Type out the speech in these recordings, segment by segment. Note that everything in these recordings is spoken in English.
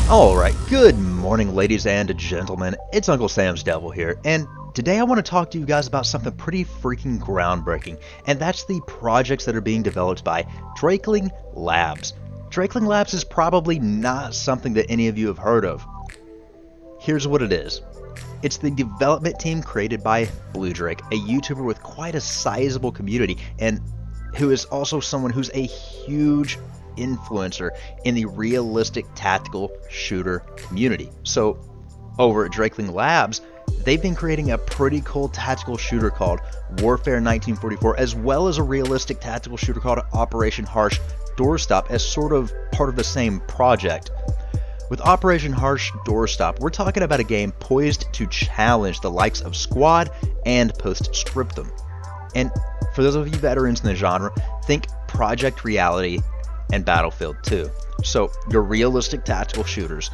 Alright, good morning ladies and gentlemen, it's Uncle Sam's Devil here, and today I want to talk to you guys about something pretty freaking groundbreaking, and that's the projects that are being developed by Drakeling Labs. Drakeling Labs is probably not something that any of you have heard of. Here's what it is. It's the development team created by Blue Drake, a YouTuber with quite a sizable community, and who is also someone who's a huge influencer in the realistic tactical shooter community. So over at Drakeling Labs, they've been creating a pretty cool tactical shooter called Warfare 1944, as well as a realistic tactical shooter called Operation Harsh Doorstop as sort of part of the same project. With Operation Harsh Doorstop, we're talking about a game poised to challenge the likes of Squad and Postscriptum. And for those of you veterans in the genre, think Project Reality and Battlefield 2. So your realistic tactical shooters,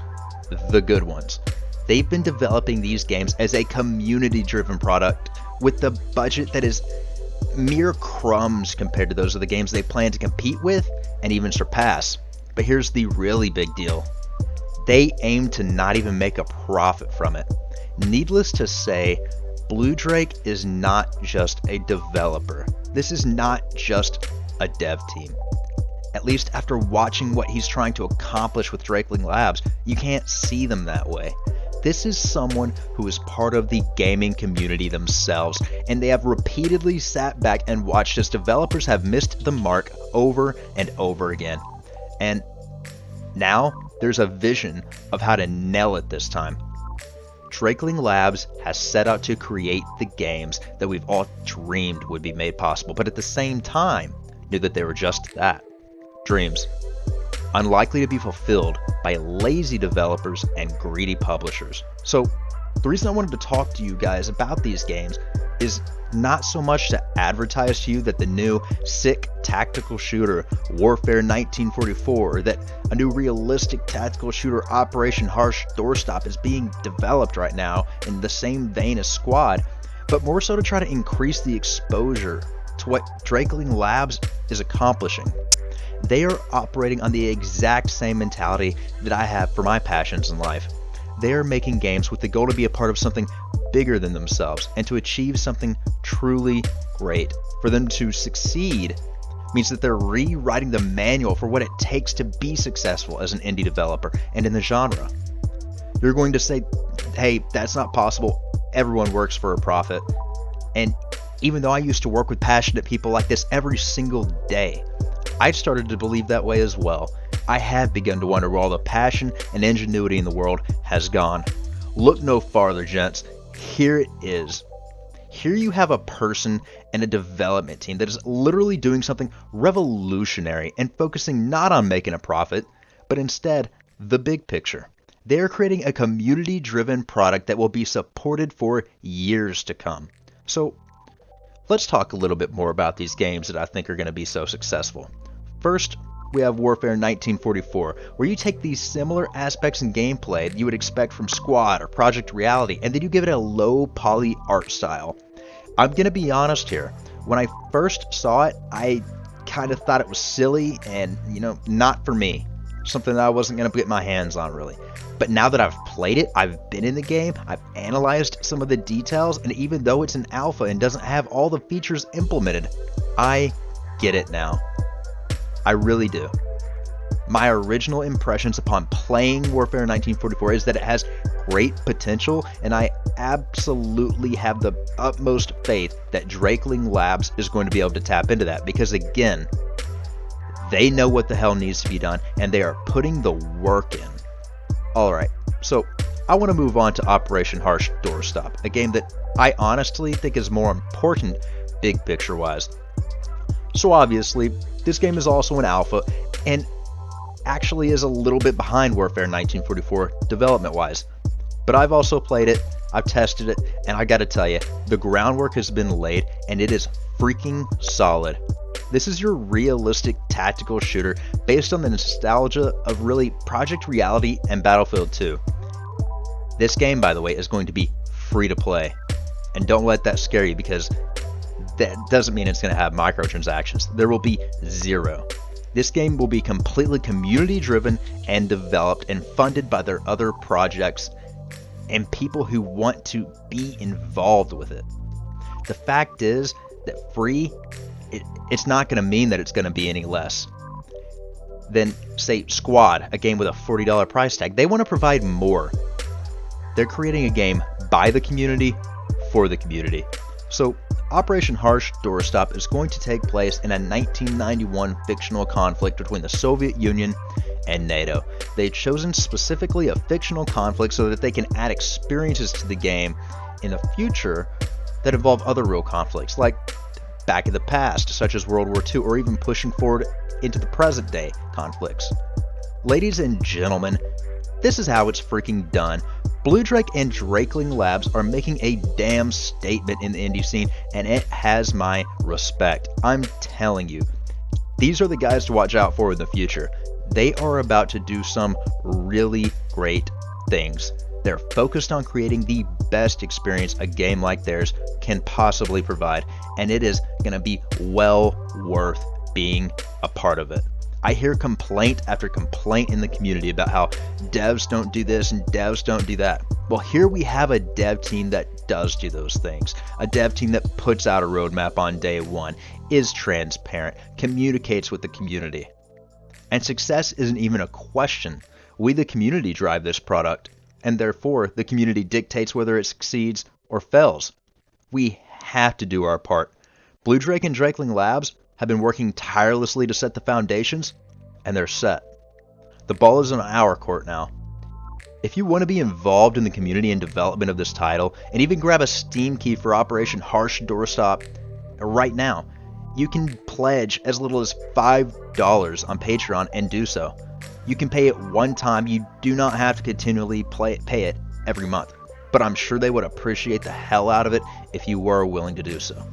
the good ones. They've been developing these games as a community-driven product with the budget that is mere crumbs compared to those of the games they plan to compete with and even surpass. But here's the really big deal. They aim to not even make a profit from it. Needless to say, Blue Drake is not just a developer. This is not just a dev team. At least after watching what he's trying to accomplish with Drakeling Labs, you can't see them that way. This is someone who is part of the gaming community themselves, and they have repeatedly sat back and watched as developers have missed the mark over and over again. And now there's a vision of how to nail it this time. Drakeling Labs has set out to create the games that we've all dreamed would be made possible, but at the same time knew that they were just that. Dreams, unlikely to be fulfilled by lazy developers and greedy publishers. So the reason I wanted to talk to you guys about these games is not so much to advertise to you that the new sick tactical shooter Warfare 1944 or that a new realistic tactical shooter Operation Harsh Doorstop is being developed right now in the same vein as Squad, but more so to try to increase the exposure to what Drakeling Labs is accomplishing. They are operating on the exact same mentality that I have for my passions in life. They are making games with the goal to be a part of something bigger than themselves and to achieve something truly great. For them to succeed means that they're rewriting the manual for what it takes to be successful as an indie developer and in the genre. You're going to say, hey, that's not possible. Everyone works for a profit. And even though I used to work with passionate people like this every single day, I started to believe that way as well. I have begun to wonder where all the passion and ingenuity in the world has gone. Look no farther, gents. Here it is. Here you have a person and a development team that is literally doing something revolutionary and focusing not on making a profit, but instead the big picture. They are creating a community-driven product that will be supported for years to come. So let's talk a little bit more about these games that I think are going to be so successful. First, we have Warfare 1944, where you take these similar aspects in gameplay that you would expect from Squad or Project Reality, and then you give it a low poly art style. I'm going to be honest here. When I first saw it, I kind of thought it was silly and, not for me. Something that I wasn't going to get my hands on, really. But now that I've played it, I've been in the game, I've analyzed some of the details, and even though it's an alpha and doesn't have all the features implemented, I get it now. I really do. My original impressions upon playing Warfare 1944 is that it has great potential, and I absolutely have the utmost faith that Drakeling Labs is going to be able to tap into that, because again, they know what the hell needs to be done, and they are putting the work in. Alright, so I want to move on to Operation Harsh Doorstop, a game that I honestly think is more important big picture wise. So obviously, this game is also an alpha, and actually is a little bit behind Warfare 1944 development-wise. But I've also played it, I've tested it, and I gotta tell you, the groundwork has been laid, and it is freaking solid. This is your realistic tactical shooter based on the nostalgia of really Project Reality and Battlefield 2. This game, by the way, is going to be free to play. And don't let that scare you, because that doesn't mean it's going to have microtransactions. There will be zero. This game will be completely community driven and developed and funded by their other projects and people who want to be involved with it. The fact is that free, it's not going to mean that it's going to be any less than, say, Squad, a game with a $40 price tag. They want to provide more. They're creating a game by the community, for the community. So Operation Harsh Doorstop is going to take place in a 1991 fictional conflict between the Soviet Union and NATO. They've chosen specifically a fictional conflict so that they can add experiences to the game in the future that involve other real conflicts, like back in the past, such as World War II, or even pushing forward into the present day conflicts. Ladies and gentlemen, this is how it's freaking done. Blue Drake and Drakeling Labs are making a damn statement in the indie scene, and it has my respect. I'm telling you, these are the guys to watch out for in the future. They are about to do some really great things. They're focused on creating the best experience a game like theirs can possibly provide, and it is going to be well worth being a part of it. I hear complaint after complaint in the community about how devs don't do this and devs don't do that. Well, here we have a dev team that does do those things. A dev team that puts out a roadmap on day one, is transparent, communicates with the community. And success isn't even a question. We, the community, drive this product, and therefore the community dictates whether it succeeds or fails. We have to do our part. Blue Drake and Drakeling Labs have been working tirelessly to set the foundations, and they're set. The ball is in our court now. If you want to be involved in the community and development of this title, and even grab a Steam key for Operation Harsh Doorstop right now, you can pledge as little as $5 on Patreon and do so. You can pay it one time. You do not have to continually pay it every month, but I'm sure they would appreciate the hell out of it if you were willing to do so.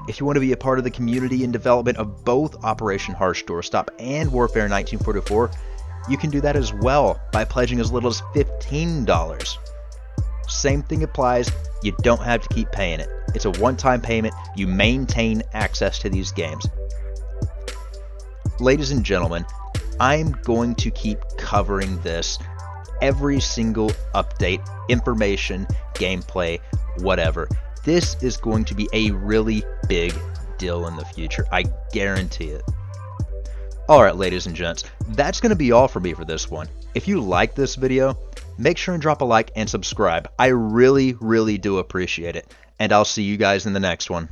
If you want to be a part of the community and development of both Operation Harsh Doorstop and Warfare 1944, you can do that as well by pledging as little as $15. Same thing applies. You don't have to keep paying it. It's a one-time payment. You maintain access to these games. Ladies and gentlemen, I'm going to keep covering this. Every single update, information, gameplay, whatever. This is going to be a really big deal in the future. I guarantee it. Alright, ladies and gents, that's going to be all for me for this one. If you like this video, make sure and drop a like and subscribe. I really, really do appreciate it. And I'll see you guys in the next one.